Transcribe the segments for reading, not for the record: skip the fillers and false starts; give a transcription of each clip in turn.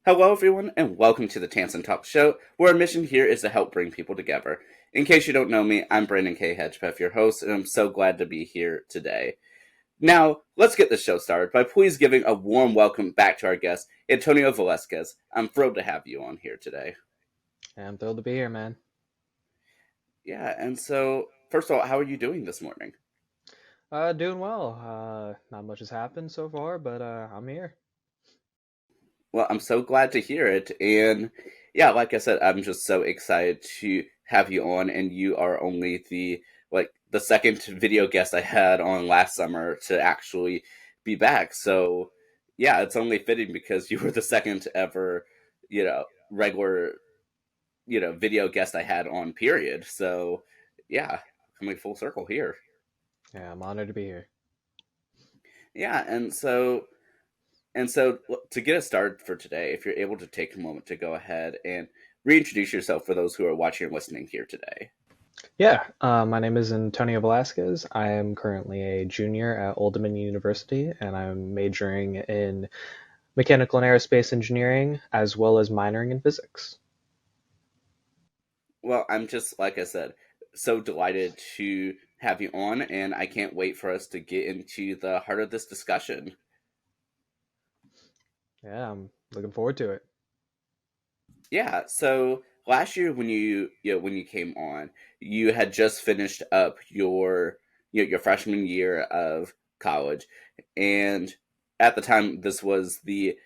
Hello, everyone, and welcome to the Tansson Talks show, where our mission here is to help bring people together. In case you don't know me, I'm Brandon K. Hedgepeth, your host, and I'm so glad to be here today. Now, let's get the show started by please giving a warm welcome back to our guest, Antonio Velasquez. I'm thrilled to have you on here today. I'm thrilled to be here, man. Yeah, and so, first of all, how are you doing this morning? Doing well. Not much has happened so far, but I'm here. Well, I'm so glad to hear it. And yeah, like I said, I'm just so excited to have you on. And you are only the second video guest I had on last summer to actually be back. So yeah, it's only fitting because you were the second ever, regular, video guest I had on period. So yeah, coming full circle here. Yeah, I'm honored to be here. Yeah, and so, to get us started for today, if you're able to take a moment to go ahead and reintroduce yourself for those who are watching and listening here today. Yeah, my name is Antonio Velasquez. I am currently a junior at Old Dominion University, and I'm majoring in mechanical and aerospace engineering, as well as minoring in physics. Well, I'm just, like I said, so delighted to have you on, and I can't wait for us to get into the heart of this discussion. Yeah, I'm looking forward to it. Yeah, so last year when you came on, you had just finished up your freshman year of college, and at the time this was the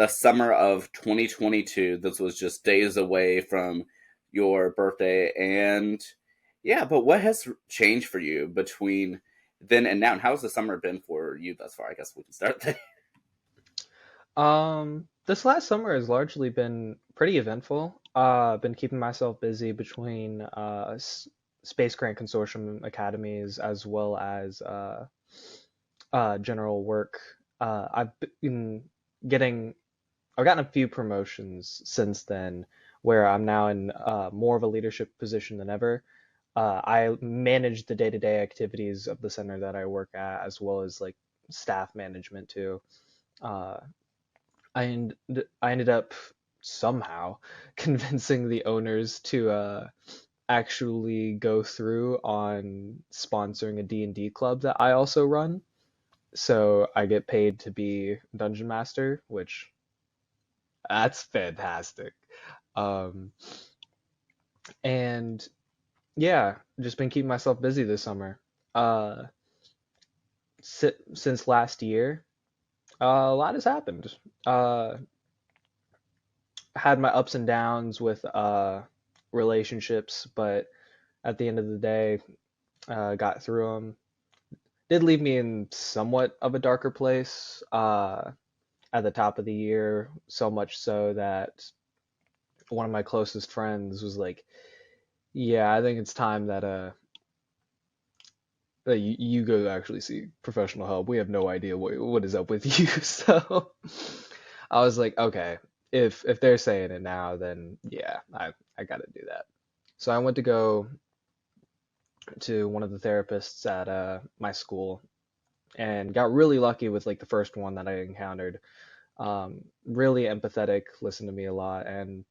summer of 2022. This was just days away from your birthday, and yeah, but what has changed for you between then and now, and how's the summer been for you thus far? I guess we can start there. This last summer has largely been pretty eventful. I've been keeping myself busy between Space Grant Consortium academies as well as general work. I've been getting, I've gotten a few promotions since then, where I'm now in more of a leadership position than ever. I manage the day-to-day activities of the center that I work at, as well as like staff management too. Uh, I ended up somehow convincing the owners to actually go through on sponsoring a D&D club that I also run. So I get paid to be dungeon master, which that's fantastic. Um, and yeah, just been keeping myself busy this summer. Uh, since last year, a lot has happened. Uh, had my ups and downs with relationships, but at the end of the day, got through them. Did leave me in somewhat of a darker place at the top of the year, so much so that one of my closest friends was like, "Yeah, I think it's time that you go actually see professional help. We have no idea what is up with you." So I was like, "Okay, if they're saying it now, then yeah, I got to do that." So I went to go to one of the therapists at my school and got really lucky with like the first one that I encountered. Really empathetic, listened to me a lot, and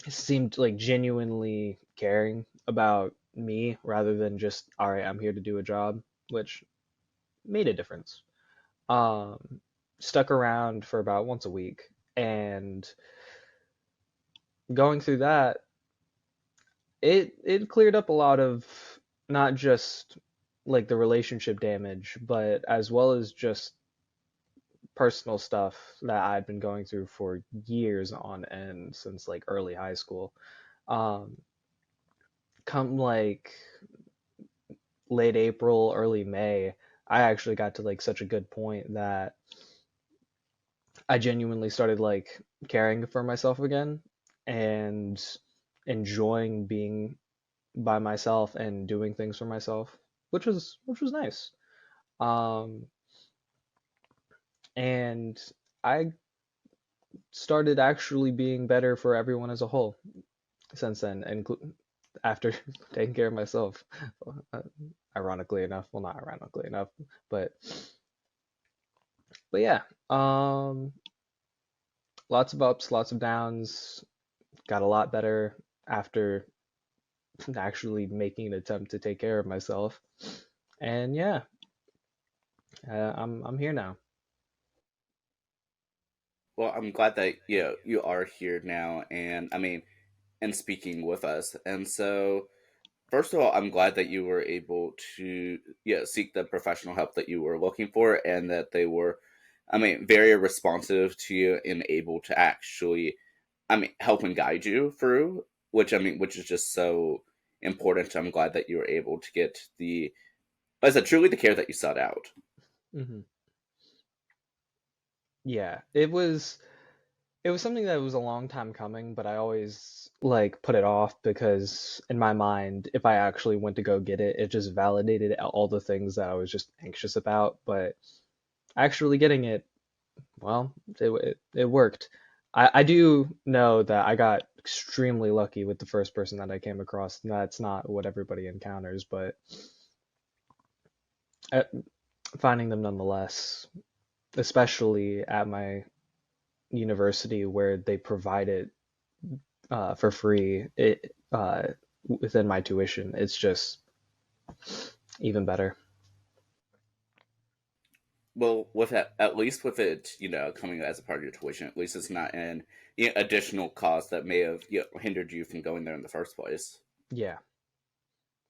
seemed like genuinely caring about me rather than just, all right, I'm here to do a job, which made a difference. Um, Stuck around for about once a week, and going through that, it cleared up a lot of not just like the relationship damage, but as well as just personal stuff that I'd been going through for years on end since like early high school. Um, Come like late April, early May, I actually got to like such a good point that I genuinely started like caring for myself again and enjoying being by myself and doing things for myself, which was nice. Um, and I started actually being better for everyone as a whole since then, and after taking care of myself, uh, ironically enough, well, not ironically enough, but but yeah, um, lots of ups, lots of downs. Got a lot better after actually making an attempt to take care of myself. And yeah, I'm here now. Well, I'm glad that you are here now, and I mean, and speaking with us. And so, first of all, I'm glad that you were able to seek the professional help that you were looking for, and that they were, I mean, very responsive to you and able to actually, I mean, help and guide you through. Which I mean, which is just so important. I'm glad that you were able to get the, as I said, truly the care that you sought out. Hmm. Yeah, it was something that was a long time coming, but I always like put it off because in my mind, if I actually went to go get it, it just validated all the things that I was just anxious about. But actually getting it, well, it worked. I do know that I got extremely lucky with the first person that I came across. That's not what everybody encounters, but uh, finding them nonetheless, especially at my university where they provide it for free within my tuition. It's just even better. Well, with that, at least with it, coming as a part of your tuition, at least it's not an additional cost that may have hindered you from going there in the first place. Yeah,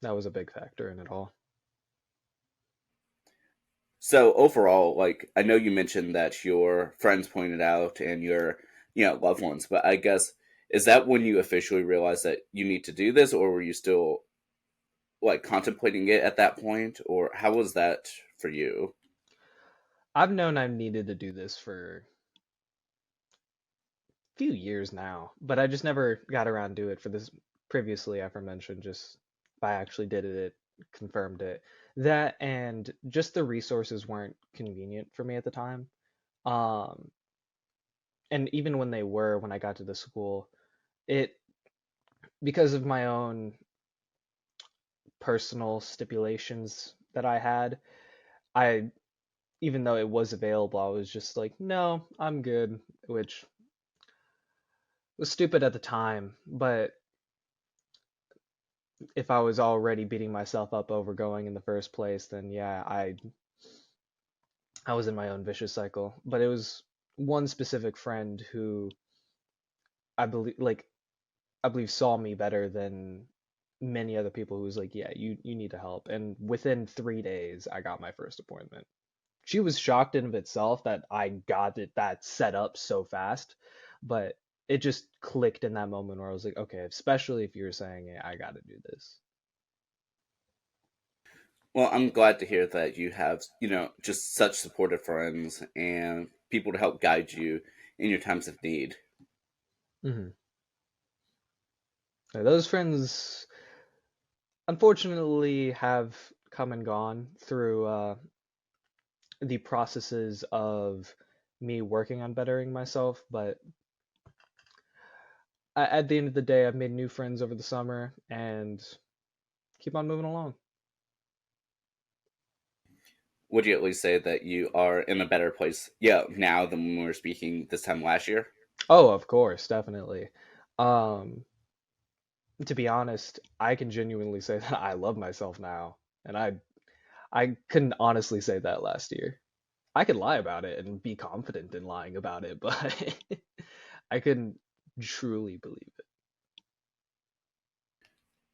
that was a big factor in it all. So overall, like I know you mentioned that your friends pointed out and your loved ones, but I guess is that when you officially realized that you need to do this, or were you still like contemplating it at that point, or how was that for you? I've known I've needed to do this for a few years now, but I just never got around to it for this previously aforementioned. Just if I actually did it, confirmed it. That and just the resources weren't convenient for me at the time. Um, and even when they were, when I got to the school, it because of my own personal stipulations that I had, I even though it was available, I was just like, no, I'm good, which was stupid at the time. But if I was already beating myself up over going in the first place, then yeah, I was in my own vicious cycle. But it was one specific friend who I believe saw me better than many other people who was like, yeah, you need to help. And within 3 days, I got my first appointment. She was shocked in of itself that I got it that set up so fast, but it just clicked in that moment where I was like, okay, especially if you're saying it, I got to do this. Well, I'm glad to hear that you have just such supportive friends and people to help guide you in your times of need. Hmm. Those friends, unfortunately, have come and gone through the processes of me working on bettering myself. But at the end of the day, I've made new friends over the summer and keep on moving along. Would you at least say that you are in a better place, now than when we were speaking this time last year? Oh, of course, definitely. Um, to be honest, I can genuinely say that I love myself now, and I couldn't honestly say that last year. I could lie about it and be confident in lying about it, but I couldn't truly believe it.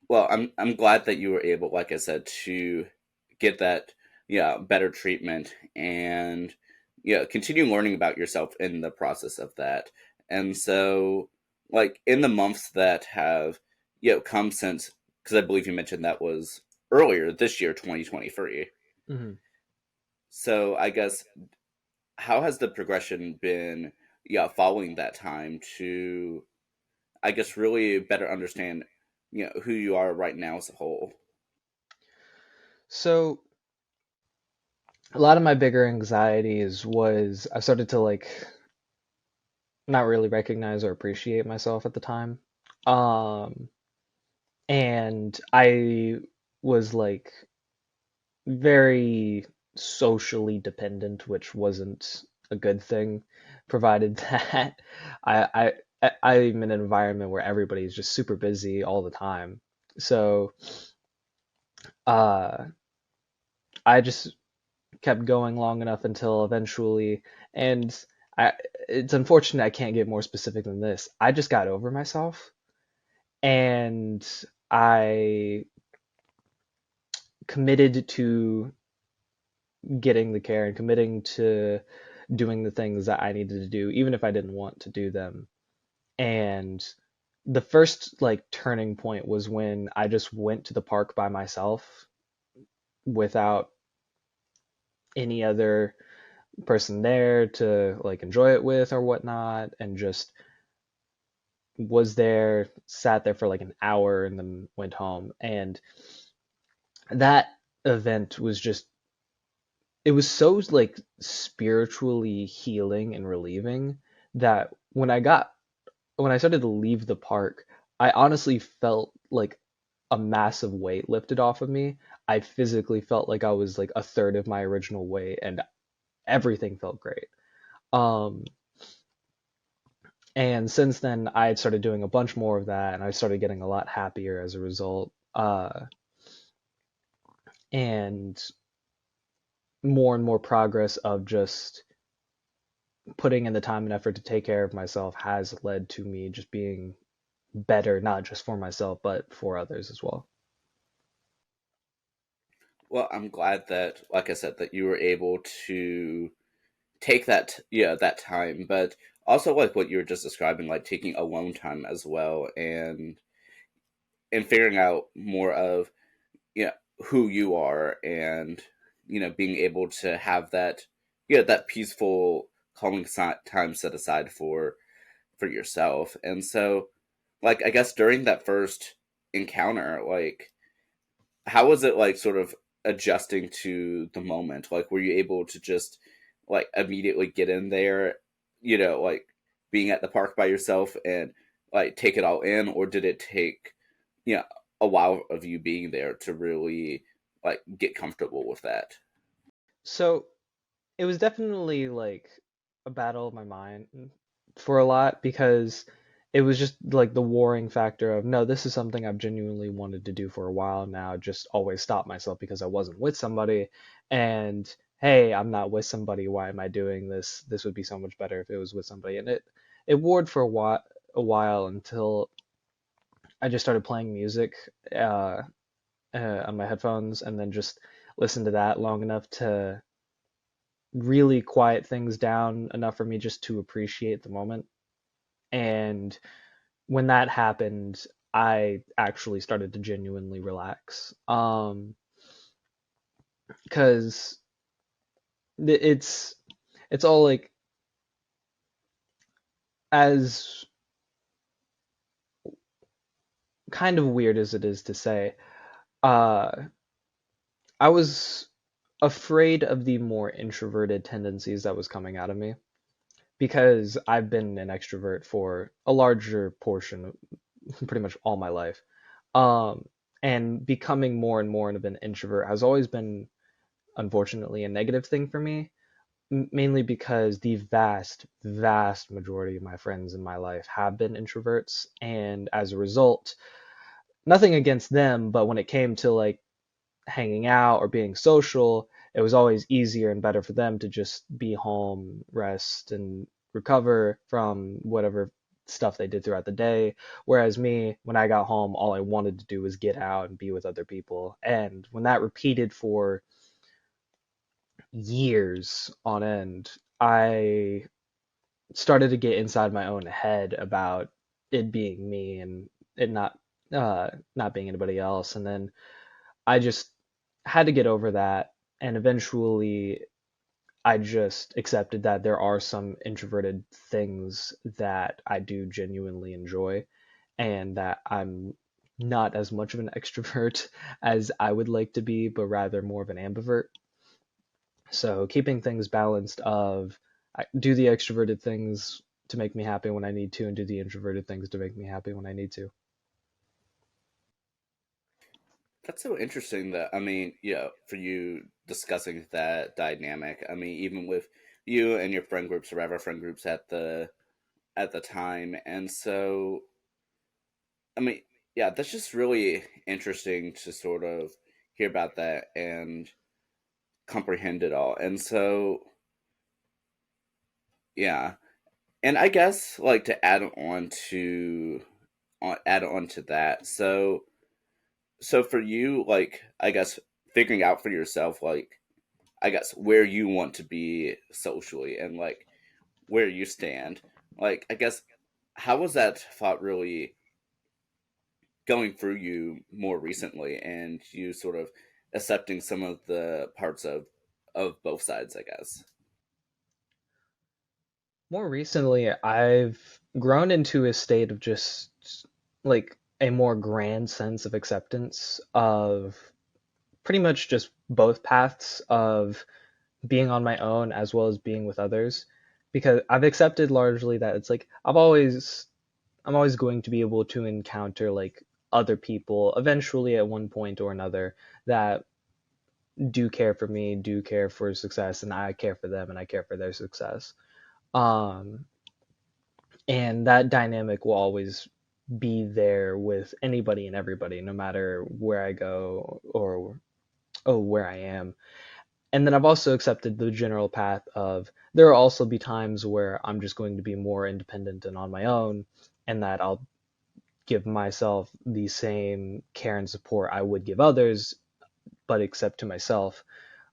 Well, I'm glad that you were able, like I said, to get that better treatment and continue learning about yourself in the process of that. And so, like in the months that have come since, because I believe you mentioned that was earlier this year, 2023. Hmm. So I guess how has the progression been? Yeah, following that time to, I guess, really better understand who you are right now as a whole. So a lot of my bigger anxieties was I started to like not really recognize or appreciate myself at the time. Um, and I was very socially dependent, which wasn't a good thing, provided that I'm in an environment where everybody's just super busy all the time. So uh, I just kept going long enough until eventually, and I, it's unfortunate I can't get more specific than this. I just got over myself, and I committed to getting the care and committing to doing the things that I needed to do, even if I didn't want to do them. And the first like turning point was when I just went to the park by myself without any other person there to like enjoy it with or whatnot, and just was there, sat there for like an hour, and then went home. And that event was just, it was so like spiritually healing and relieving that when I started to leave the park, I honestly felt like a massive weight lifted off of me. I physically felt like I was like a third of my original weight, and everything felt great. Um, and since then, I had started doing a bunch more of that, and I started getting a lot happier as a result. And more and more progress of just putting in the time and effort to take care of myself has led to me just being better, not just for myself, but for others as well. Well, I'm glad that, like I said, that you were able to take that, yeah, that time, but also like what you were just describing, like taking alone time as well, and figuring out more of, you know, who you are, and being able to have that, that peaceful calming time set aside for yourself. And so, like, I guess during that first encounter, like, how was it, like, sort of adjusting to the moment? Like, were you able to just like immediately get in there, like being at the park by yourself, and like take it all in, or did it take, you know a while of you being there to really like get comfortable with that? So it was definitely like a battle of my mind for a lot, because it was just like the warring factor of, no, this is something I've genuinely wanted to do for a while now, just always stop myself because I wasn't with somebody. And hey, I'm not with somebody, why am I doing this? This would be so much better if it was with somebody. And it warred for a while until I just started playing music uh, on my headphones, and then just listened to that long enough to really quiet things down enough for me just to appreciate the moment. And when that happened, I actually started to genuinely relax. Because it's it's all like, as kind of weird as it is to say, uh, I was afraid of the more introverted tendencies that was coming out of me, because I've been an extrovert for a larger portion, pretty much all my life. Um, and becoming more and more of an introvert has always been, unfortunately, a negative thing for me, mainly because the vast, vast majority of my friends in my life have been introverts. And as a result, nothing against them, but when it came to like hanging out or being social, it was always easier and better for them to just be home, rest, and recover from whatever stuff they did throughout the day. Whereas me, when I got home, all I wanted to do was get out and be with other people. And when that repeated for years on end, I started to get inside my own head about it being me and it not being anybody else. And then I just had to get over that, and eventually I just accepted that there are some introverted things that I do genuinely enjoy, and that I'm not as much of an extrovert as I would like to be, but rather more of an ambivert. So keeping things balanced of, I do the extroverted things to make me happy when I need to, and do the introverted things to make me happy when I need to. That's so interesting that, I mean, for you discussing that dynamic. I mean, even with, you and your friend groups or whatever friend groups at the time. And so, I mean, yeah, that's just really interesting to sort of hear about that and comprehend it all. And so, yeah. And I guess like to add on to that. So for you, like I guess figuring out for yourself, like I guess where you want to be socially and like where you stand. Like I guess how was that thought really going through you more recently, and you sort of accepting some of the parts of both sides, I guess. More recently, I've grown into a state of just like a more grand sense of acceptance of pretty much just both paths of being on my own as well as being with others, because I've accepted largely that it's like I'm always going to be able to encounter like other people eventually at one point or another that do care for me, do care for success, and I care for them and I care for their success. Um, and that dynamic will always be there with anybody and everybody, no matter where I go or where I am. And then I've also accepted the general path of there will also be times where I'm just going to be more independent and on my own, and that I'll give myself the same care and support I would give others, but except to myself,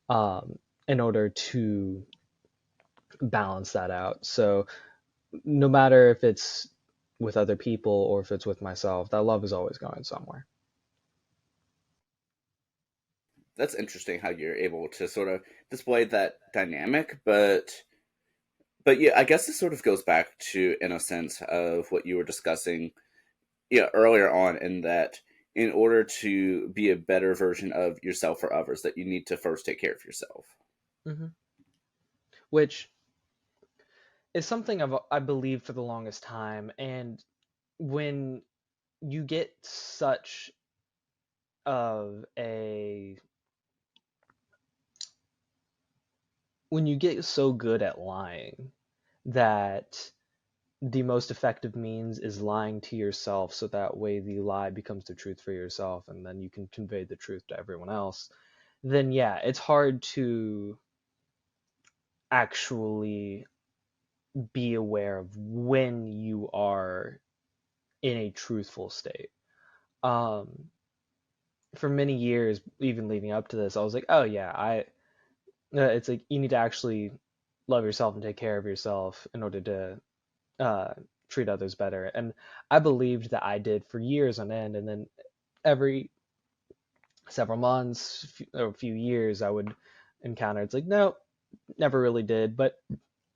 in order to balance that out. So no matter if it's with other people or if it's with myself, that love is always going somewhere. That's interesting how you're able to sort of display that dynamic, but yeah, I guess this sort of goes back to in a sense of what you were discussing, yeah, earlier on, in that in order to be a better version of yourself for others, that you need to first take care of yourself. Mm-hmm. Which is something I believe for the longest time. And when you get such of a when you get so good at lying that the most effective means is lying to yourself, so that way the lie becomes the truth for yourself and then you can convey the truth to everyone else, then yeah, it's hard to actually be aware of when you are in a truthful state. Um, for many years, even leading up to this, I was like, oh yeah, it's like you need to actually love yourself and take care of yourself in order to uh, treat others better. And I believed that I did for years on end. And then every several months or a few years, I would encounter it's like, no, never really did, but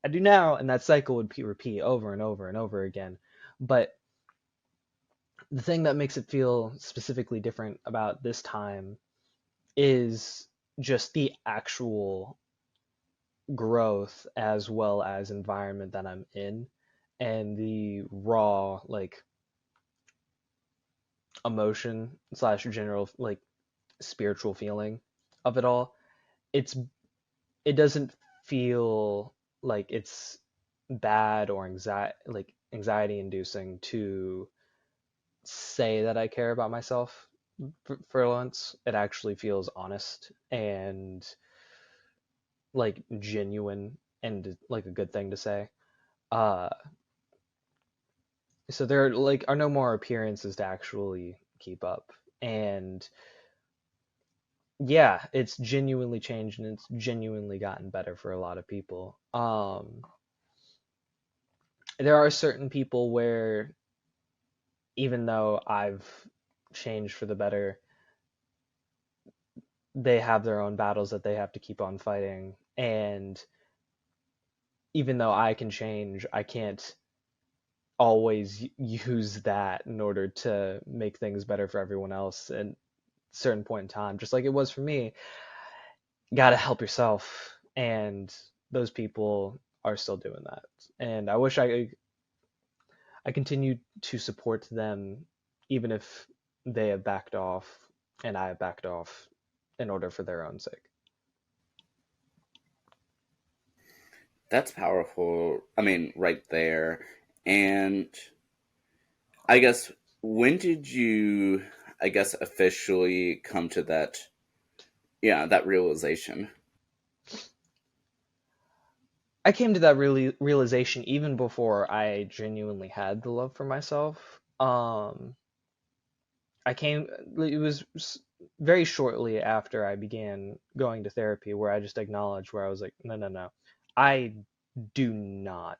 I do now. And that cycle would repeat over and over and over again. But the thing that makes it feel specifically different about this time is just the actual growth as well as environment that I'm in and the raw like emotion slash general like spiritual feeling of it all. It's it doesn't feel like it's bad or anxiety inducing to say that I care about myself for once. It actually feels honest and like genuine and like a good thing to say. Uh so there like are no more appearances to actually keep up. And yeah, it's genuinely changed and it's genuinely gotten better for a lot of people. There are certain people where even though I've changed for the better, they have their own battles that they have to keep on fighting. And even though I can change, I can't always use that in order to make things better for everyone else at a certain point in time. Just like it was for me, you gotta help yourself. And those people are still doing that. And I wish I continue to support them even if they have backed off and I have backed off in order for their own sake. That's powerful. I mean, right there. And I guess, when did you, I guess, officially come to that, yeah, that realization? I came to that realization even before I genuinely had the love for myself. I came, it was very shortly after I began going to therapy where I just acknowledged where I was like, no, no, no. I do not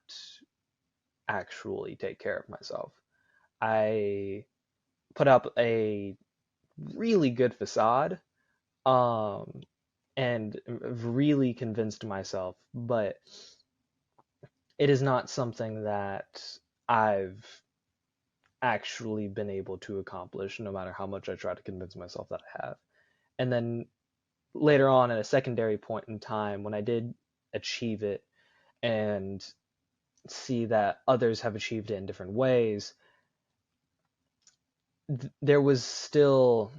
actually take care of myself. I put up a really good facade, um, and really convinced myself, but it is not something that I've actually been able to accomplish, no matter how much I try to convince myself that I have. And then later on, at a secondary point in time, when I did achieve it and see that others have achieved it in different ways, there was still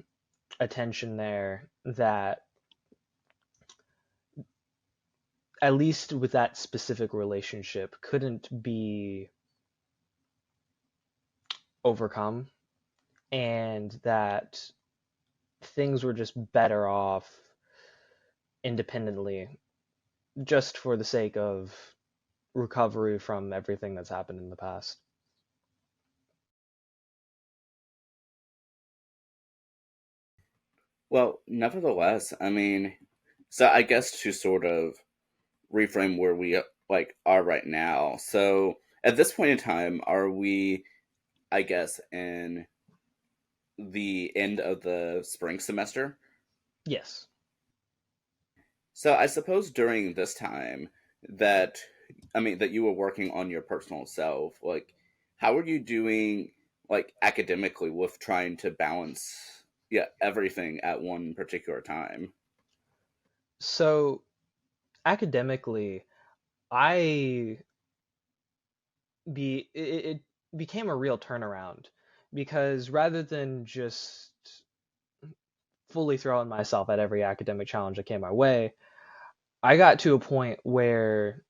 a tension there that, at least with that specific relationship, couldn't be overcome, and that things were just better off independently, just for the sake of recovery from everything that's happened in the past. Well, nevertheless, I mean, so I guess to sort of reframe where we like are right now. So at this point in time, are we, I guess, in the end of the spring semester? Yes. So I suppose during this time that, I mean, that you were working on your personal self, like, how are you doing, like, academically with trying to balance, yeah, everything at one particular time? So academically, I it became a real turnaround, because rather than just fully throwing myself at every academic challenge that came my way, I got to a point where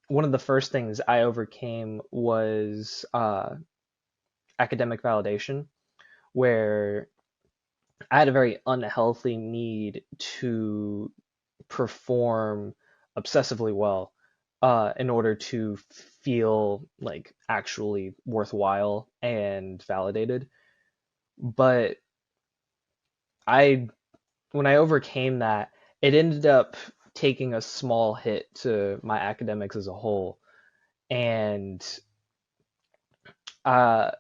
one of the first things I overcame was academic validation, where I had a very unhealthy need to perform obsessively well, in order to feel like actually worthwhile and validated. But I, when I overcame that, it ended up taking a small hit to my academics as a whole, and uh,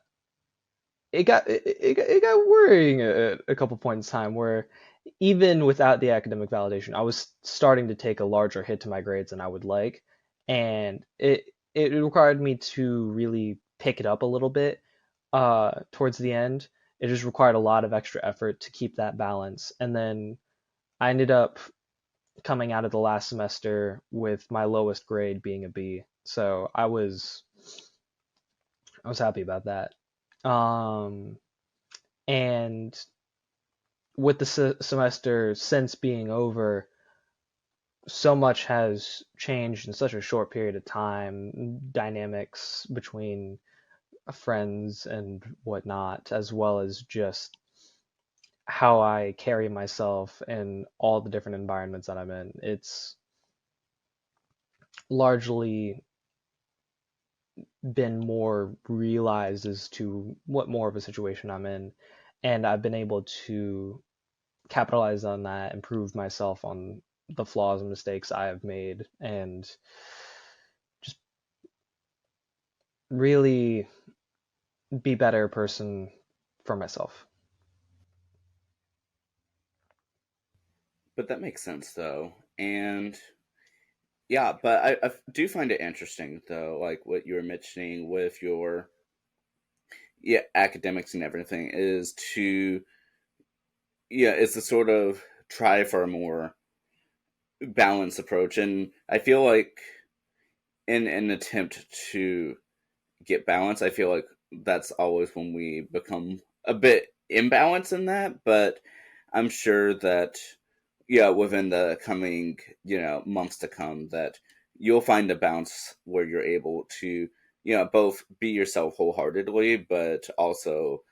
it got worrying at a couple points in time where, even without the academic validation, I was starting to take a larger hit to my grades than I would like, and it required me to really pick it up a little bit towards the end. It just required a lot of extra effort to keep that balance, and then I ended up coming out of the last semester with my lowest grade being a B. So I was happy about that. Um, and with the semester since being over, so much has changed in such a short period of time. Dynamics between friends and whatnot, as well as just how I carry myself in all the different environments that I'm in. It's largely been more realized as to what more of a situation I'm in, and I've been able to capitalize on that, improve myself on the flaws and mistakes I have made, and just really be a better person for myself. But that makes sense, though. And yeah, but I do find it interesting, though, like what you were mentioning with your, yeah, academics and everything, is to, yeah, it's to sort of try for a more balanced approach. And I feel like in an attempt to get balance, I feel like that's always when we become a bit imbalanced in that. But I'm sure that, yeah, within the coming, months to come, that you'll find a balance where you're able to, both be yourself wholeheartedly, but also,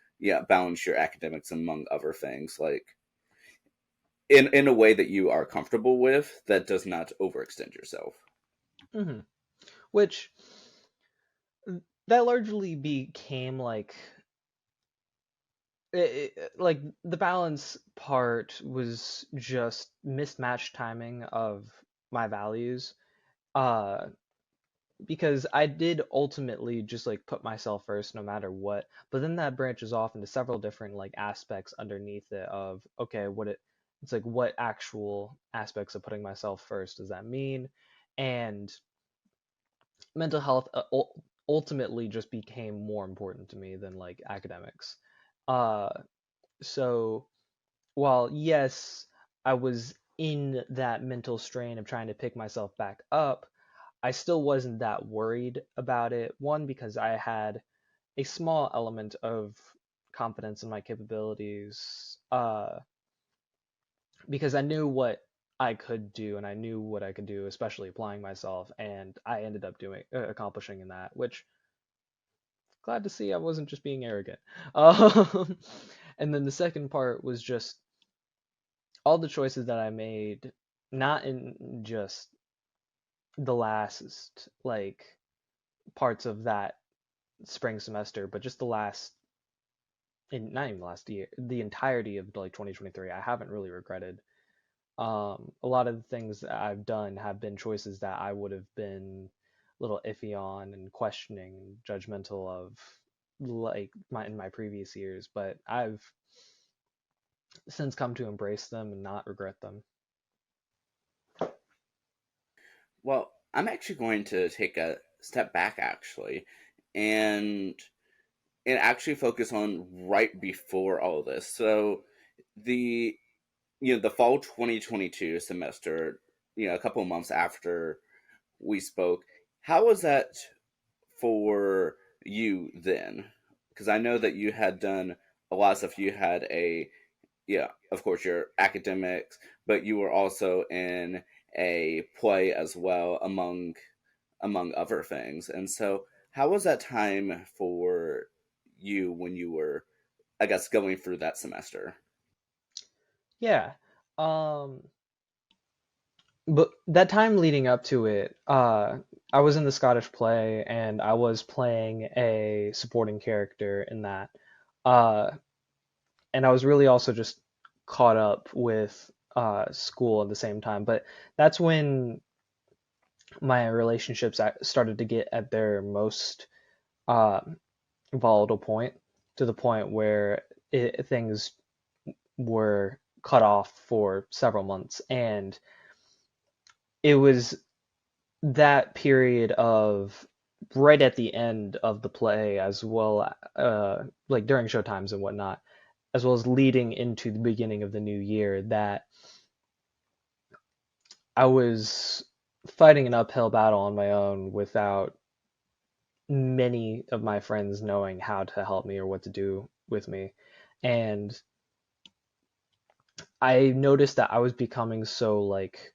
balance your academics among other things, like in a way that you are comfortable with, that does not overextend yourself. Hmm. Which that largely became like the balance part was just mismatched timing of my values. Uh, because I did ultimately just like put myself first no matter what. But then that branches off into several different like aspects underneath it of okay, it's like what actual aspects of putting myself first does that mean? And mental health ultimately just became more important to me than like academics. Uh, so while yes, I was in that mental strain of trying to pick myself back up, I still wasn't that worried about it. One, because I had a small element of confidence in my capabilities, because I knew what I could do and I knew what I could do, especially applying myself, and I ended up doing accomplishing in that, which glad to see I wasn't just being arrogant. Um, and then the second part was just all the choices that I made, not in just the last like parts of that spring semester, but just the last, in not even the last year, the entirety of like 2023, I haven't really regretted. A lot of the things that I've done have been choices that I would have been a little iffy on and questioning and judgmental of like in my previous years, but I've since come to embrace them and not regret them. Well, I'm actually going to take a step back, actually, and actually focus on right before all this. So the the fall 2022 semester, a couple of months after we spoke, how was that for you then? Because I know that you had done a lot of stuff. You had a, of course, your academics, but you were also in a play as well, among other things. And so, how was that time for you when you were, I guess, going through that semester? Yeah. Um, but that time leading up to it, I was in the Scottish play and I was playing a supporting character in that. Uh, and I was really also just caught up with school at the same time. But that's when my relationships started to get at their most uh, volatile point, to the point where things were cut off for several months. And it was that period of right at the end of the play, as well, like during show times and whatnot, as well as leading into the beginning of the new year, that I was fighting an uphill battle on my own without many of my friends knowing how to help me or what to do with me. And I noticed that I was becoming so like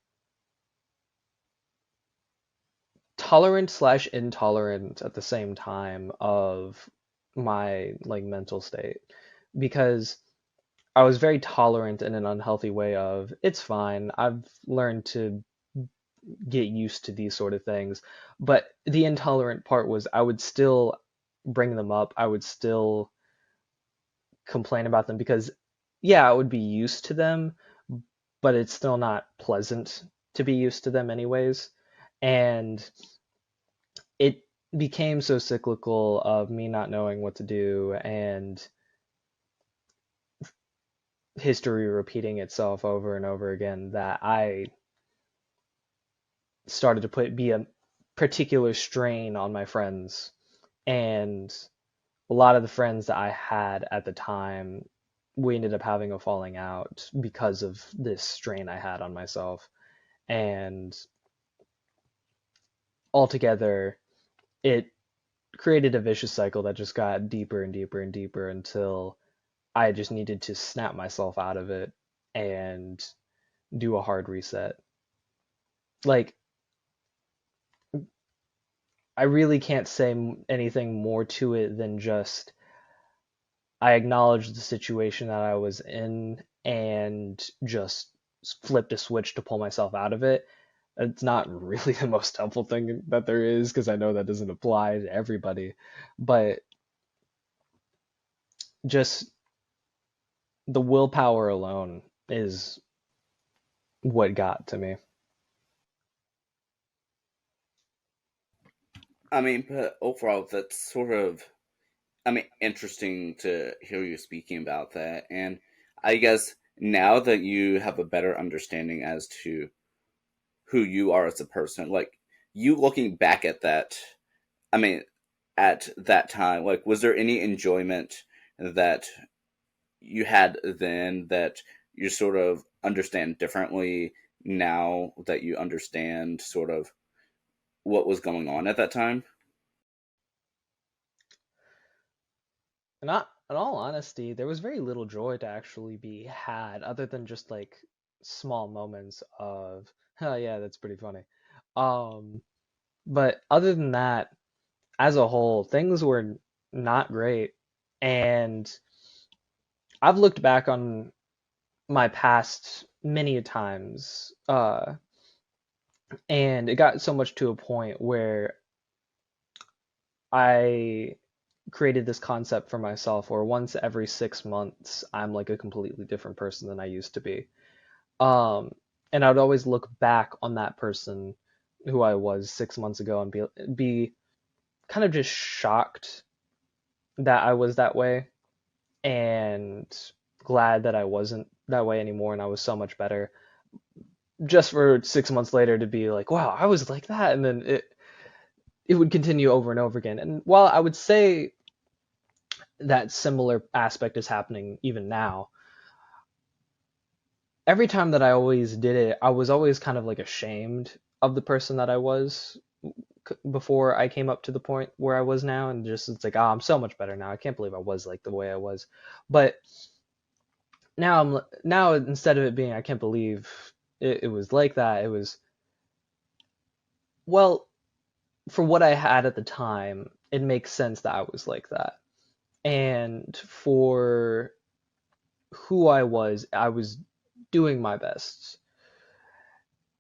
tolerant slash intolerant at the same time of my like mental state, because I was very tolerant in an unhealthy way of it's fine. I've learned to get used to these sort of things. But the intolerant part was I would still bring them up. I would still complain about them because yeah, I would be used to them, but it's still not pleasant to be used to them anyways. And it became so cyclical of me not knowing what to do and history repeating itself over and over again that I started to put be a particular strain on my friends. And a lot of the friends that I had at the time, we ended up having a falling out because of this strain I had on myself. And altogether, it created a vicious cycle that just got deeper and deeper and deeper until I just needed to snap myself out of it and do a hard reset. Like I really can't say anything more to it than just I acknowledged the situation that I was in and just flipped a switch to pull myself out of it. It's not really the most helpful thing that there is because I know that doesn't apply to everybody, but just the willpower alone is what got to me. I mean, but overall, that's sort of, I mean, interesting to hear you speaking about that. And I guess now that you have a better understanding as to who you are as a person, like you looking back at that, I mean, at that time, like, was there any enjoyment that you had then that you sort of understand differently now that you understand sort of what was going on at that time? Not in all honesty, there was very little joy to actually be had other than just like small moments of, oh yeah, that's pretty funny. Um, but other than that, as a whole, things were not great. And I've looked back on my past many a times, and it got so much to a point where I created this concept for myself where once every 6 months, I'm like a completely different person than I used to be. Um, and I'd always look back on that person who I was 6 months ago and be kind of just shocked that I was that way and glad that I wasn't that way anymore and I was so much better. Just for 6 months later to be like, wow, I was like that, and then it would continue over and over again. And while I would say that similar aspect is happening even now, every time that I always did it, I was always kind of like ashamed of the person that I was before I came up to the point where I was now, and just it's like, oh, I'm so much better now. I can't believe I was like the way I was. But now instead of it being I can't believe it was like that, it was, well, for what I had at the time, it makes sense that I was like that. And for who I was doing my best.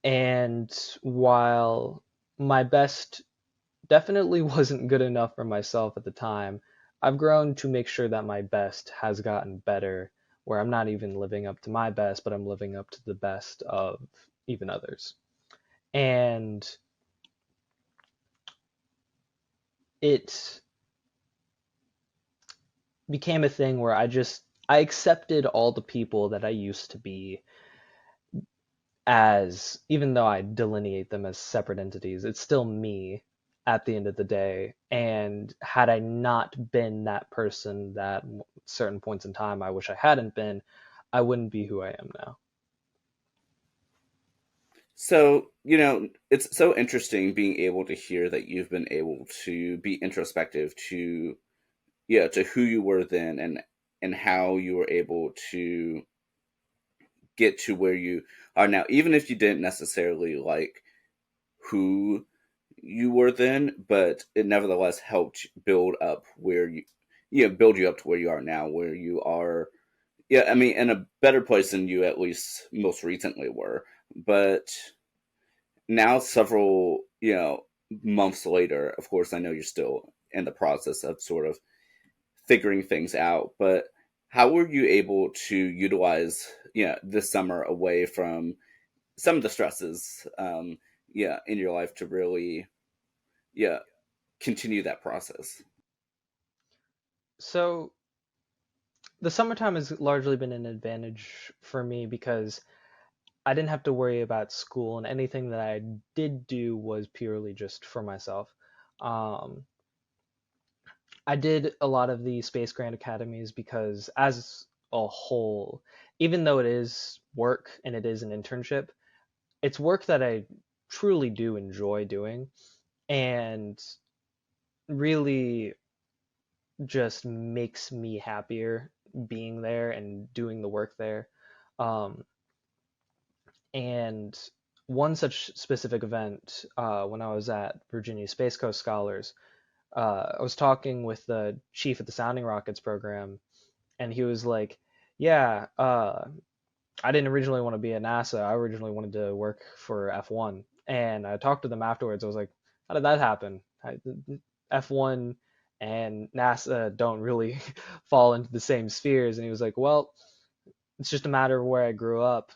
And while my best definitely wasn't good enough for myself at the time, I've grown to make sure that my best has gotten better, where I'm not even living up to my best, but I'm living up to the best of even others. And it became a thing where I accepted all the people that I used to be as, even though I delineate them as separate entities, it's still me at the end of the day. And had I not been that person that certain points in time I wish I hadn't been, I wouldn't be who I am now. So, it's so interesting being able to hear that you've been able to be introspective to, yeah, to who you were then and how you were able to get to where you are now, even if you didn't necessarily like who you were then, but it nevertheless helped build up where build you up to where you are now, where you are, yeah, I mean, in a better place than you at least most recently were. But now, several, months later, of course, I know you're still in the process of sort of figuring things out, but how were you able to utilize, this summer away from some of the stresses, in your life to really, yeah, continue that process? So the summertime has largely been an advantage for me because I didn't have to worry about school, and anything that I did do was purely just for myself. Um, I did a lot of the Space Grant Academies because, as a whole, even though it is work and it is an internship, it's work that I truly do enjoy doing and really just makes me happier being there and doing the work there. Um, and one such specific event, when I was at Virginia Space Coast Scholars, I was talking with the chief at the Sounding Rockets program, and he was like, "Yeah, I didn't originally want to be at NASA. I originally wanted to work for F1." And I talked to them afterwards. I was like, "How did that happen? F1 and NASA don't really fall into the same spheres." And he was like, "Well, it's just a matter of where I grew up.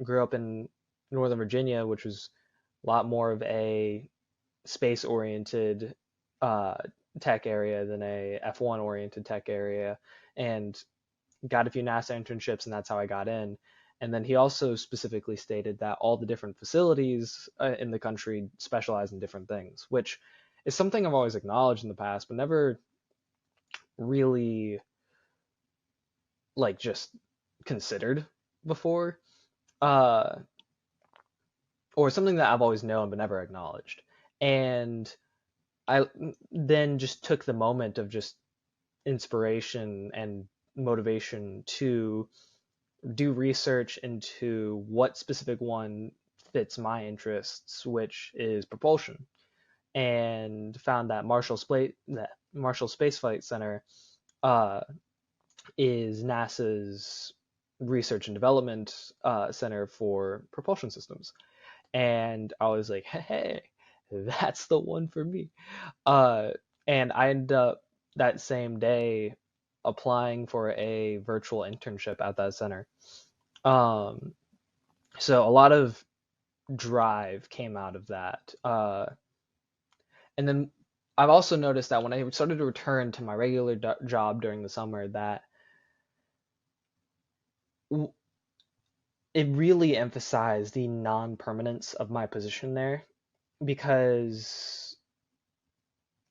Grew up in Northern Virginia, which was a lot more of a space-oriented uh, tech area than a F1-oriented tech area, and got a few NASA internships, and that's how I got in." And then he also specifically stated that all the different facilities in the country specialize in different things, which is something I've always acknowledged in the past, but never really like just considered before, uh, or something that I've always known but never acknowledged. And I then just took the moment of just inspiration and motivation to do research into what specific one fits my interests, which is propulsion, and found that Marshall Space Flight Center uh, is NASA's research and development center for propulsion systems. And I was like, hey, that's the one for me. Uh, and I ended up that same day applying for a virtual internship at that center. Um, so a lot of drive came out of that. And then I've also noticed that when I started to return to my regular job during the summer, that it really emphasized the non-permanence of my position there, because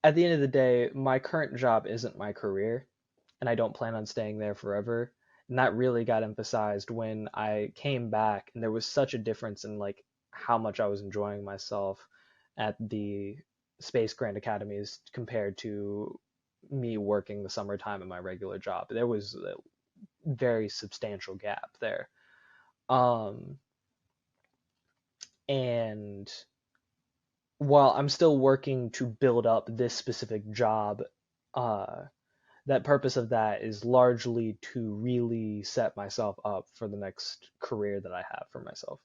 at the end of the day, my current job isn't my career, and I don't plan on staying there forever. And that really got emphasized when I came back, and there was such a difference in like how much I was enjoying myself at the Space Grant Academies compared to me working the summertime at my regular job. There was a very substantial gap there. Um, and while I'm still working to build up this specific job, uh, that purpose of that is largely to really set myself up for the next career that I have for myself.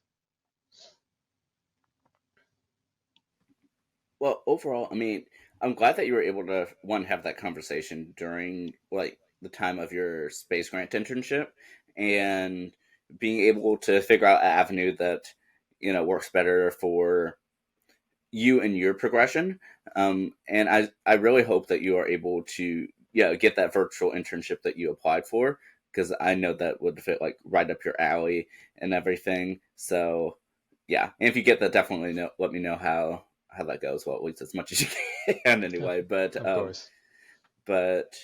Well, overall, I mean, I'm glad that you were able to one have that conversation during like the time of your space grant internship, and being able to figure out an avenue that works better for you and your progression. And I really hope that you are able to get that virtual internship that you applied for, because I know that would fit like right up your alley and everything. So yeah, and if you get that, definitely let me know how that goes. Well, at least as much as you can anyway. Of course. But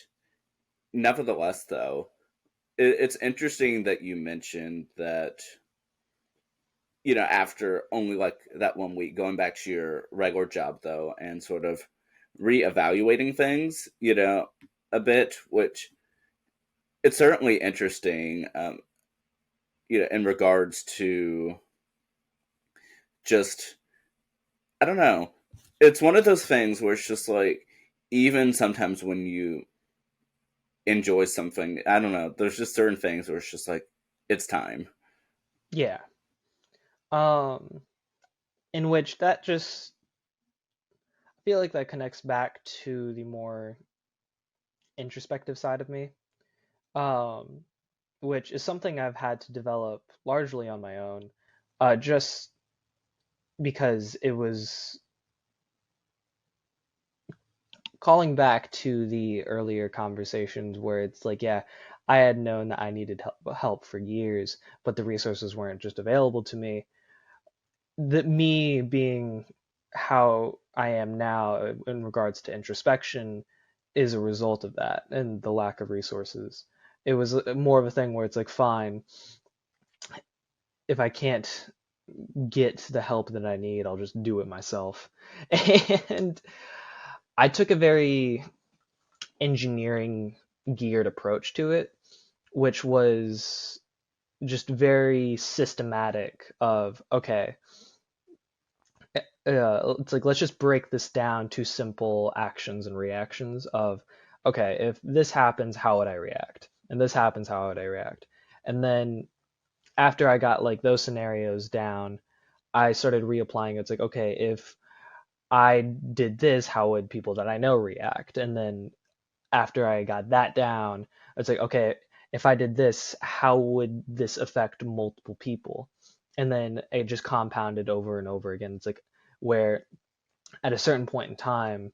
nevertheless, though, it's interesting that you mentioned that after only like that 1 week, going back to your regular job though, and sort of reevaluating things, a bit, which it's certainly interesting, in regards to just, I don't know, it's one of those things where it's just like, even sometimes when you enjoy something, I don't know, there's just certain things where it's just like, it's time. Yeah. Um, in which that just, I feel like that connects back to the more introspective side of me, um, which is something I've had to develop largely on my own, just because it was calling back to the earlier conversations where it's like, yeah, I had known that I needed help for years, but the resources weren't just available to me. That me being how I am now in regards to introspection is a result of that and the lack of resources. It was more of a thing where it's like, fine, if I can't get the help that I need, I'll just do it myself. And I took a very engineering geared approach to it, which was just very systematic of, okay, it's like let's just break this down to simple actions and reactions of, okay, if this happens, how would I react? And this happens, how would I react? And then after I got like those scenarios down, I started reapplying. It's like, okay, if I did this, how would people that I know react? And then after I got that down, it's like, okay, if I did this, how would this affect multiple people? And then it just compounded over and over again. It's like where at a certain point in time,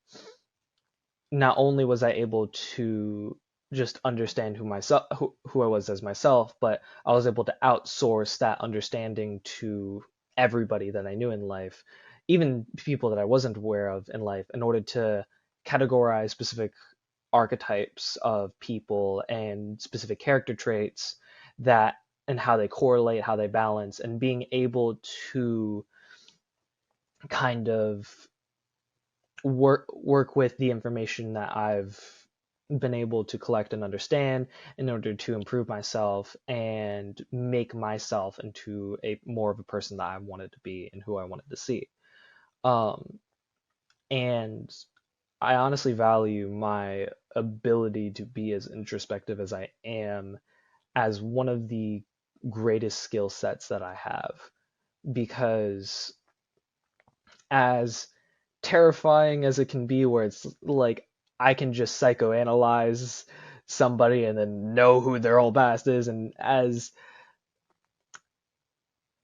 not only was I able to just understand who I was as myself, but I was able to outsource that understanding to everybody that I knew in life, even people that I wasn't aware of in life, in order to categorize specific archetypes of people and specific character traits that and how they correlate, how they balance, and being able to kind of work with the information that I've been able to collect and understand in order to improve myself and make myself into a more of a person that I wanted to be and who I wanted to see. Um, and I honestly value my ability to be as introspective as I am as one of the greatest skill sets that I have, because as terrifying as it can be, where it's like I can just psychoanalyze somebody and then know who their whole past is, and as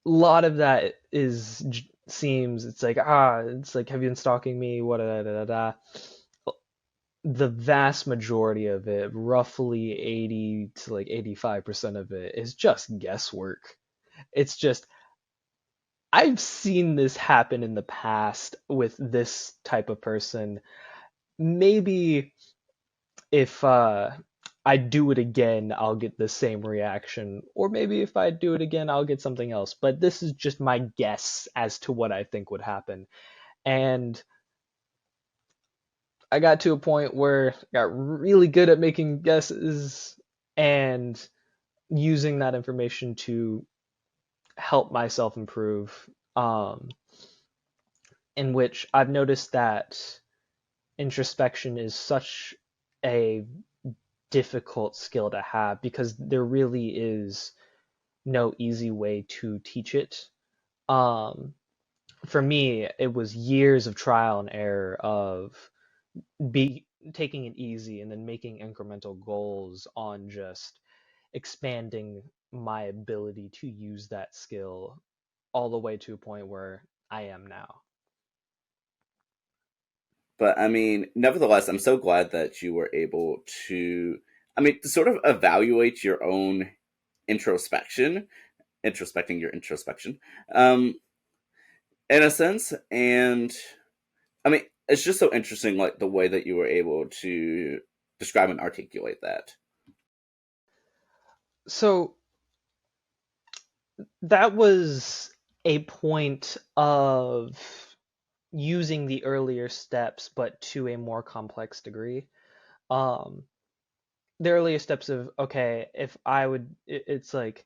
a lot of that is seems, it's like, it's like, have you been stalking me? What da da da da. The vast majority of it, roughly 80 to like 85% of it, is just guesswork. It's just, I've seen this happen in the past with this type of person. Maybe if I do it again, I'll get the same reaction. Or maybe if I do it again, I'll get something else. But this is just my guess as to what I think would happen. And I got to a point where I got really good at making guesses and using that information to help myself improve. In which I've noticed that introspection is such a difficult skill to have, because there really is no easy way to teach it. Um, for me, it was years of trial and error of be taking it easy and then making incremental goals on just expanding my ability to use that skill all the way to a point where I am now. But I mean, nevertheless, I'm so glad that you were able to, I mean, to sort of evaluate your own introspection, introspecting your introspection, um, in a sense. And I mean, it's just so interesting, like the way that you were able to describe and articulate that. So that was a point of using the earlier steps, but to a more complex degree. Um, the earlier steps of, okay, if I would, it's like,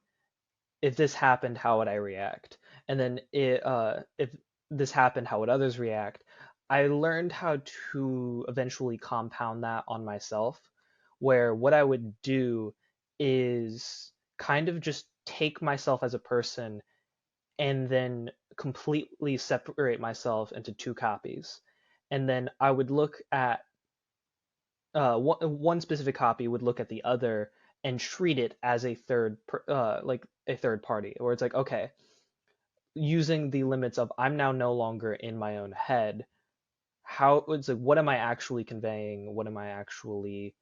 if this happened, how would I react? And then if this happened, how would others react? I learned how to eventually compound that on myself, where what I would do is kind of just take myself as a person and then completely separate myself into two copies. And then I would look at one specific copy would look at the other and treat it as a like a third party, where it's like, okay, using the limits of I'm now no longer in my own head. How it's like, what am I actually conveying? What am I actually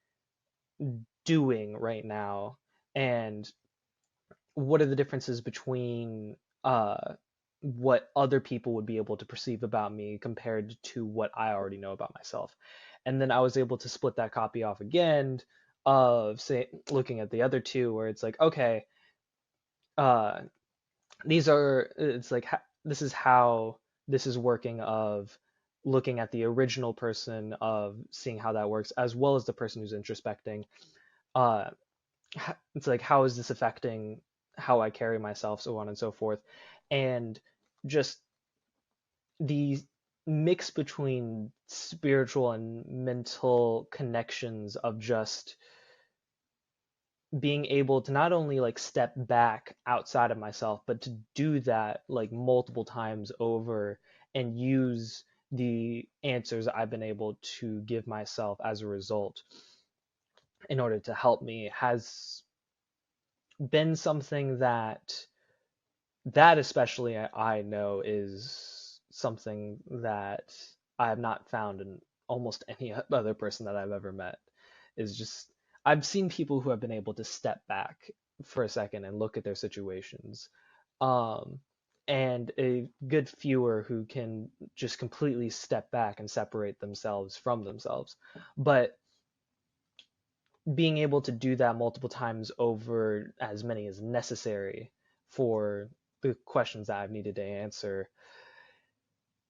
doing right now? And what are the differences between what other people would be able to perceive about me compared to what I already know about myself? And then I was able to split that copy off again of, say, looking at the other two, where it's like, okay, uh, these are, it's like, this is how this is working, of looking at the original person, of seeing how that works, as well as the person who's introspecting. Uh, it's like, how is this affecting how I carry myself, so on and so forth. And just the mix between spiritual and mental connections of just being able to not only like step back outside of myself, but to do that like multiple times over and use the answers I've been able to give myself as a result in order to help me has been something that especially I know is something that I have not found in almost any other person that I've ever met. Is just I've seen people who have been able to step back for a second and look at their situations, um, and a good fewer who can just completely step back and separate themselves from themselves. But being able to do that multiple times over, as many as necessary for the questions that I've needed to answer,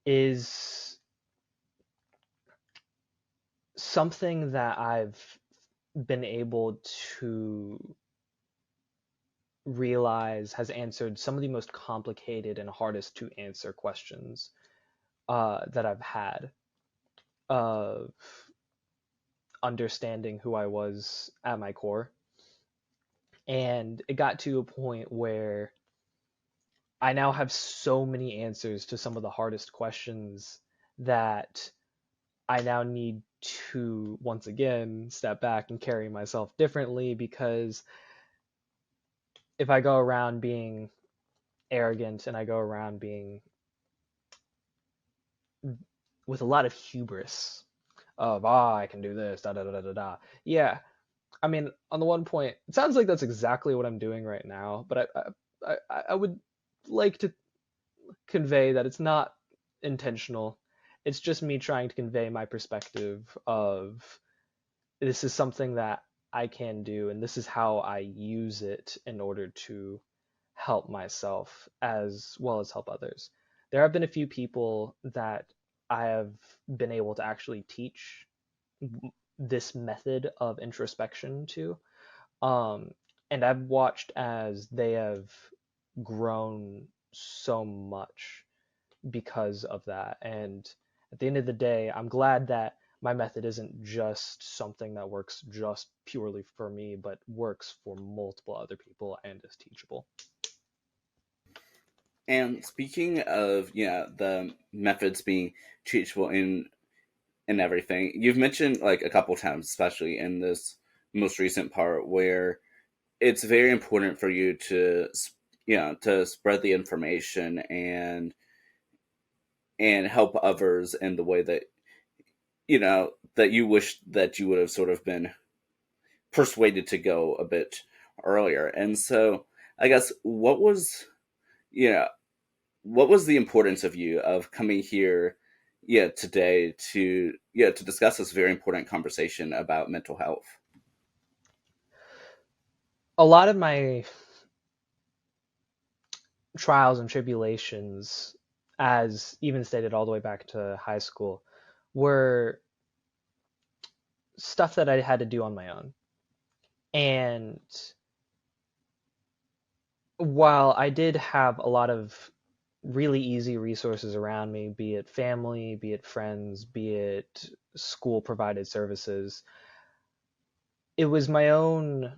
is something that I've been able to realize has answered some of the most complicated and hardest to answer questions that I've had of understanding who I was at my core. And it got to a point where I now have so many answers to some of the hardest questions that I now need to once again step back and carry myself differently, because if I go around being arrogant and I go around being with a lot of hubris of I can do this, da da da da da. Yeah, I mean, on the one point, it sounds like that's exactly what I'm doing right now, but I would like to convey that it's not intentional. It's just me trying to convey my perspective of this is something that I can do, and this is how I use it in order to help myself as well as help others. There have been a few people that I have been able to actually teach this method of introspection to. Um, and I've watched as they have grown so much because of that. And at the end of the day, I'm glad that my method isn't just something that works just purely for me, but works for multiple other people and is teachable. And speaking of, the methods being teachable in everything, you've mentioned like a couple times, especially in this most recent part, where it's very important for you to, to spread the information and help others in the way that that you wish that you would have sort of been persuaded to go a bit earlier. And so, I guess you know what was the importance of you of coming here, today to discuss this very important conversation about mental health? A lot of my trials and tribulations, as even stated all the way back to high school, were stuff that I had to do on my own. And while I did have a lot of really easy resources around me, be it family, be it friends, be it school provided services, it was my own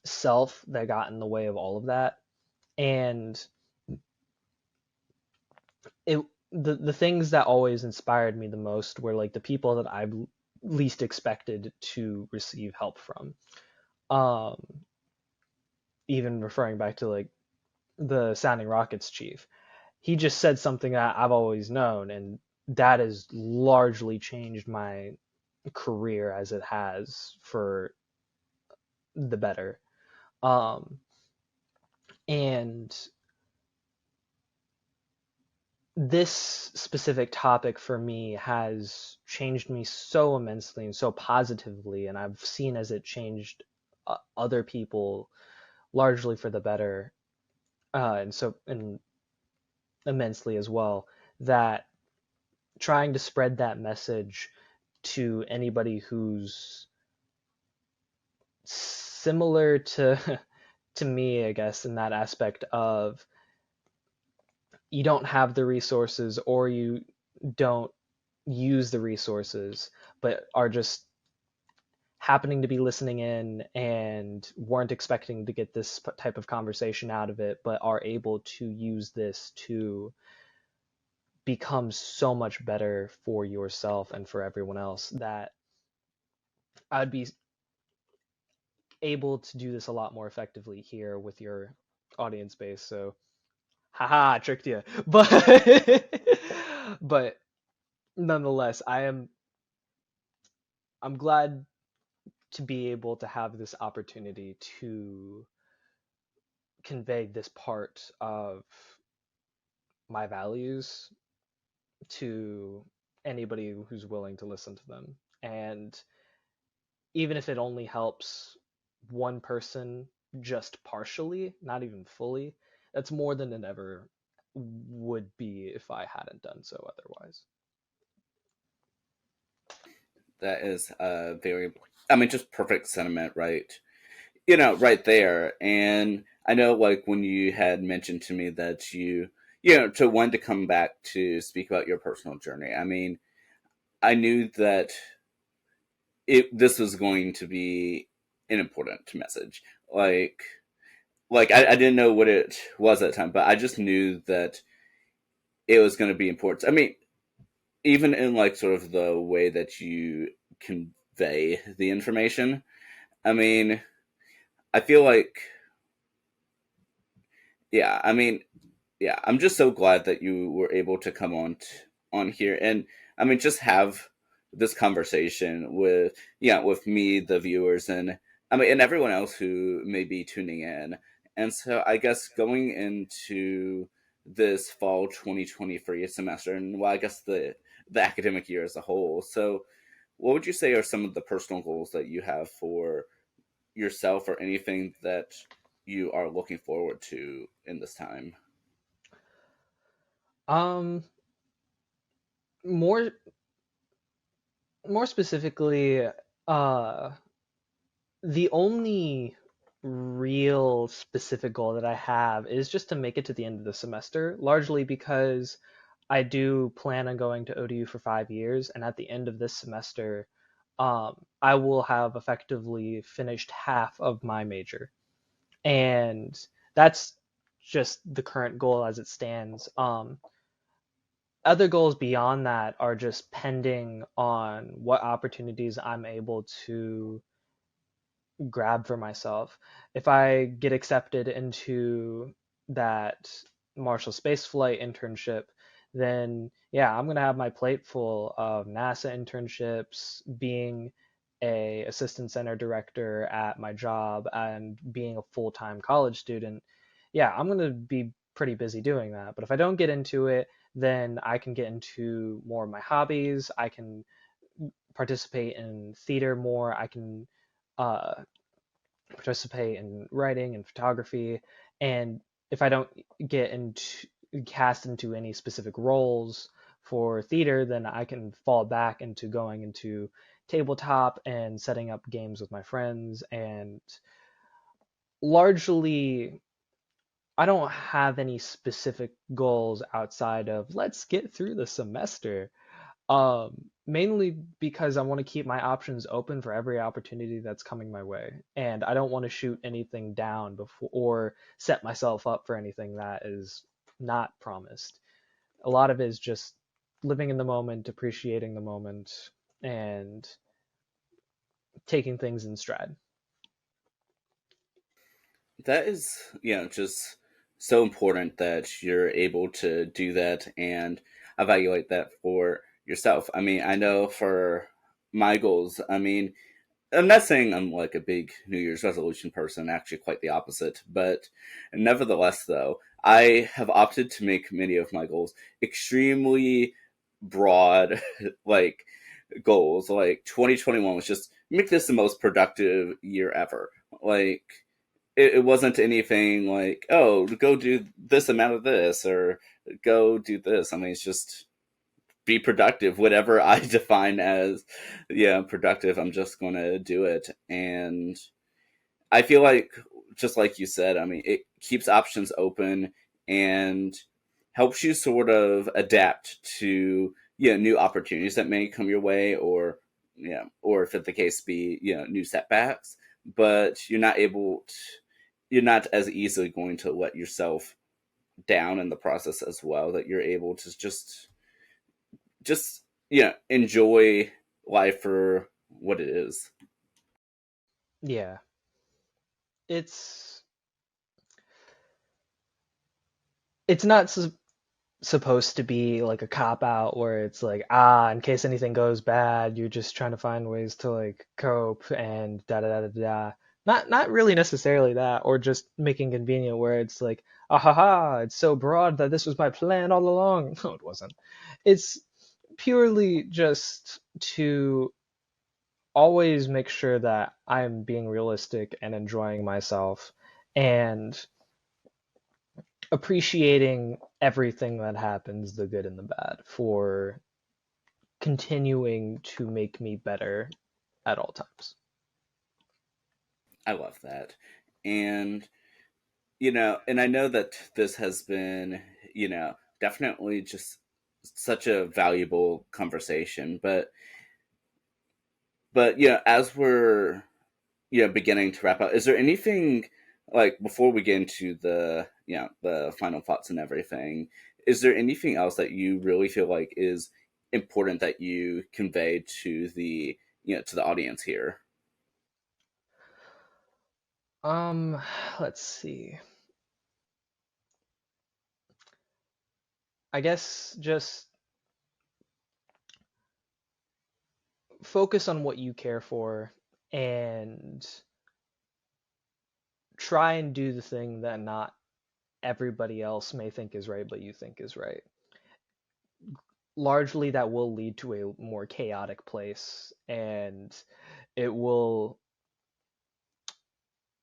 self that got in the way of all of that. And it the things that always inspired me the most were like the people that I least expected to receive help from. Um, Even referring back to like the Sounding Rockets chief, he just said something that I've always known, and that has largely changed my career as it has for the better. Um, and this specific topic for me has changed me so immensely and so positively, and I've seen as it changed other people largely for the better, and immensely as well. That trying to spread that message to anybody who's similar to to me, I guess, in that aspect of you don't have the resources or you don't use the resources, but are just happening to be listening in and weren't expecting to get this type of conversation out of it, but are able to use this to become so much better for yourself and for everyone else, that I'd be able to do this a lot more effectively here with your audience base. So, haha, I tricked you. But nonetheless, I'm glad to be able to have this opportunity to convey this part of my values to anybody who's willing to listen to them. And even if it only helps one person just partially, not even fully, that's more than it ever would be if I hadn't done so otherwise. That is very, I mean, just perfect sentiment, right? You know, right there. And I know, like, when you had mentioned to me that you know, to want to come back to speak about your personal journey, I mean, I knew that this was going to be an important message. Like, I didn't know what it was at the time, but I just knew that it was going to be important. I mean, even in like sort of the way that you convey the information. I mean, I feel like, yeah, I mean, yeah, I'm just so glad that you were able to come on here and I mean just have this conversation with yeah with me, the viewers, and I mean and everyone else who may be tuning in. And so I guess going into this fall 2023 semester, and well, I guess the academic year as a whole. So, what would you say are some of the personal goals that you have for yourself, or anything that you are looking forward to in this time? Um, more more specifically, uh, the only real specific goal that I have is just to make it to the end of the semester, largely because I do plan on going to ODU for 5 years, and at the end of this semester, I will have effectively finished half of my major, and that's just the current goal as it stands. Other goals beyond that are just pending on what opportunities I'm able to grab for myself. If I get accepted into that Marshall Space Flight internship, then yeah, I'm gonna have my plate full of NASA internships, being a assistant center director at my job, and being a full-time college student. Yeah, I'm gonna be pretty busy doing that. But if I don't get into it, then I can get into more of my hobbies. I can participate in theater more. I can uh, participate in writing and photography. And if I don't get into cast into any specific roles for theater, then I can fall back into going into tabletop and setting up games with my friends. And largely, I don't have any specific goals outside of let's get through the semester. Mainly because I want to keep my options open for every opportunity that's coming my way, and I don't want to shoot anything down before or set myself up for anything that is not promised. A lot of it is just living in the moment, appreciating the moment, and taking things in stride. That is, you know, just so important that you're able to do that and evaluate that for yourself. I mean, I know for my goals, I mean, I'm not saying I'm like a big New Year's resolution person, actually, quite the opposite. But nevertheless, though, I have opted to make many of my goals extremely broad, like goals. Like 2021 was just make this the most productive year ever. Like, it wasn't anything like, oh, go do this amount of this or go do this. I mean, it's just be productive, whatever I define as, yeah, productive. I'm just going to do it. And I feel like just like you said, I mean, it keeps options open and helps you sort of adapt to new opportunities that may come your way, or or if it the case be new setbacks. But you're not as easily going to let yourself down in the process as well. That you're able to just enjoy life for what it is. Yeah. It's it's not supposed to be like a cop out where it's like, in case anything goes bad, you're just trying to find ways to like cope and da da da da da. Not really necessarily that, or just making convenient where it's like, ah ha ha, it's so broad that this was my plan all along. No, it wasn't. It's purely just to always make sure that I'm being realistic and enjoying myself and appreciating everything that happens, the good and the bad, for continuing to make me better at all times. I love that. And and I know that this has been, definitely just such a valuable conversation. But as we're beginning to wrap up, is there anything, like, before we get into the final thoughts and everything, is there anything else that you really feel like is important that you convey to the audience here? Um, let's see. I guess just focus on what you care for and try and do the thing that not everybody else may think is right, but you think is right. Largely, that will lead to a more chaotic place, and it will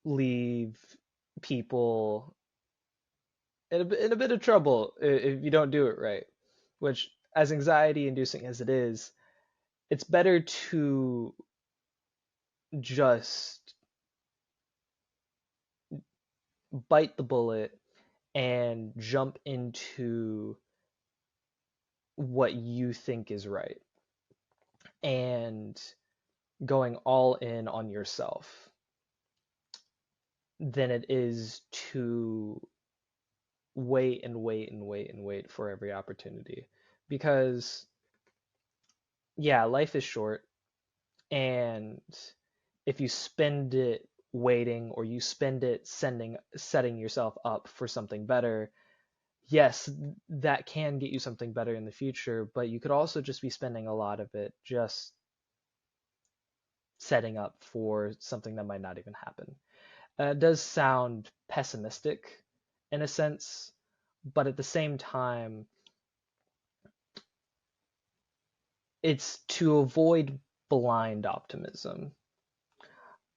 leave people in a bit of trouble if you don't do it right. Which, as anxiety inducing as it is, it's better to just bite the bullet and jump into what you think is right and going all in on yourself than it is to wait and wait and wait and wait for every opportunity. Because, yeah, life is short, and if you spend it waiting or you spend it setting yourself up for something better, yes, that can get you something better in the future, but you could also just be spending a lot of it just setting up for something that might not even happen. It does sound pessimistic in a sense, but at the same time, it's to avoid blind optimism.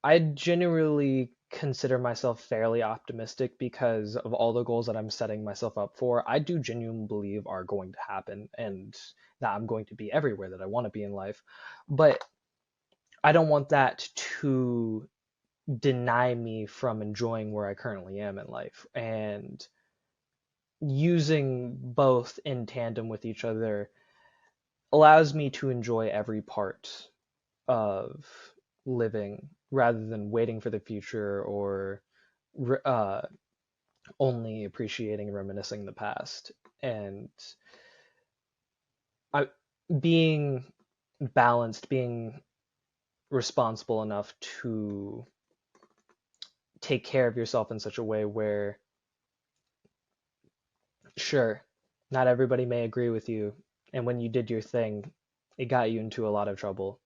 I generally consider myself fairly optimistic because of all the goals that I'm setting myself up for. I do genuinely believe are going to happen and that I'm going to be everywhere that I want to be in life. But I don't want that to deny me from enjoying where I currently am in life. And using both in tandem with each other allows me to enjoy every part of living rather than waiting for the future or uh, only appreciating and reminiscing the past. And I, being balanced, being responsible enough to take care of yourself in such a way where, sure, not everybody may agree with you. And when you did your thing, it got you into a lot of trouble.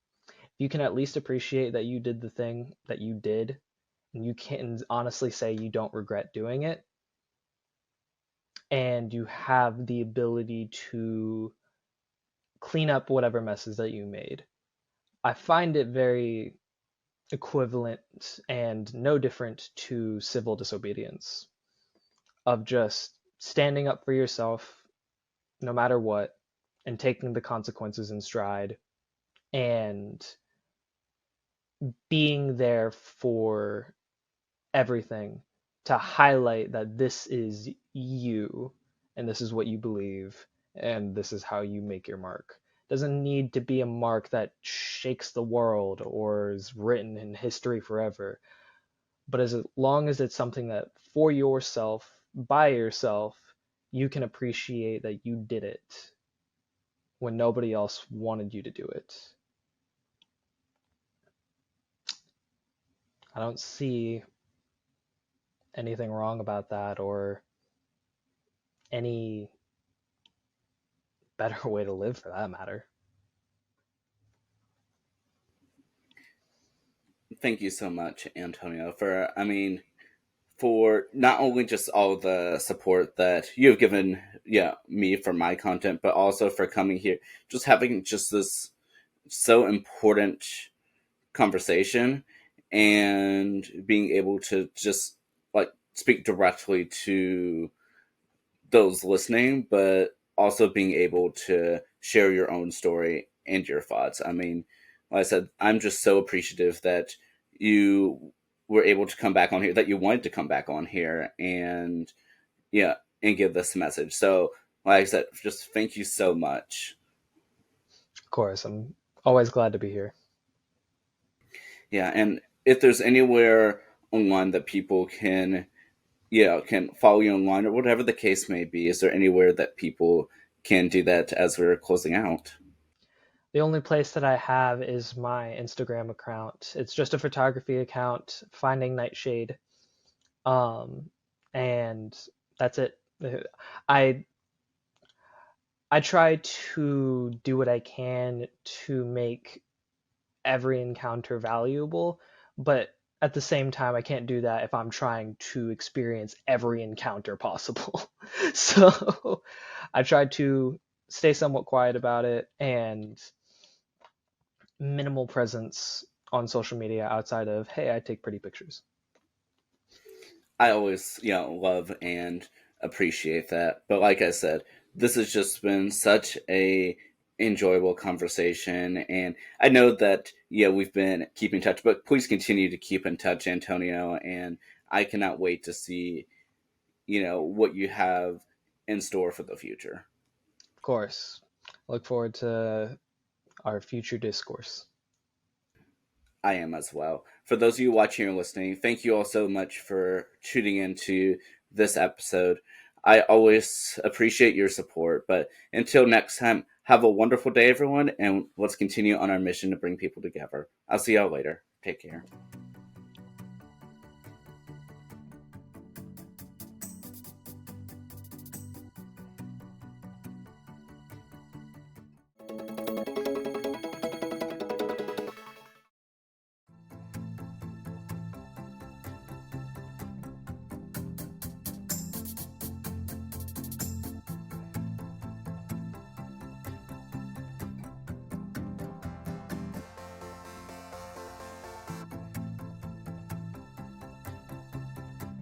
You can at least appreciate that you did the thing that you did, and you can honestly say you don't regret doing it, and you have the ability to clean up whatever messes that you made. I find it very equivalent and no different to civil disobedience, of just standing up for yourself no matter what and taking the consequences in stride and being there for everything to highlight that this is you and this is what you believe and this is how you make your mark. It doesn't need to be a mark that shakes the world or is written in history forever, but as long as it's something that for yourself, by yourself, you can appreciate that you did it when nobody else wanted you to do it. I don't see anything wrong about that or any better way to live for that matter. Thank you so much, Antonio, for, I mean, for not only just all the support that you have given, yeah, me for my content, but also for coming here, just having just this so important conversation and being able to just like speak directly to those listening, but also being able to share your own story and your thoughts. I mean, like I said, I'm just so appreciative that you were able to come back on here, that you wanted to come back on here and, yeah, and give this message. So, like I said, just thank you so much. Of course, I'm always glad to be here. Yeah, and if there's anywhere online that people can, yeah, can follow you online or whatever the case may be, is there anywhere that people can do that as we're closing out? The only place that I have is my Instagram account. It's just a photography account, Finding Nightshade. Um, and that's it. I I try to do what I can to make every encounter valuable, but at the same time, I can't do that if I'm trying to experience every encounter possible. So I try to stay somewhat quiet about it and minimal presence on social media outside of, hey, I take pretty pictures. I always, love and appreciate that. But like I said, this has just been such a enjoyable conversation, and I know that we've been keeping in touch, but please continue to keep in touch, Antonio, and I cannot wait to see what you have in store for the future. Of course, look forward to our future discourse. I am as well. For those of you watching or listening, thank you all so much for tuning into this episode. I always appreciate your support. But until next time, have a wonderful day, everyone, and let's continue on our mission to bring people together. I'll see y'all later. Take care.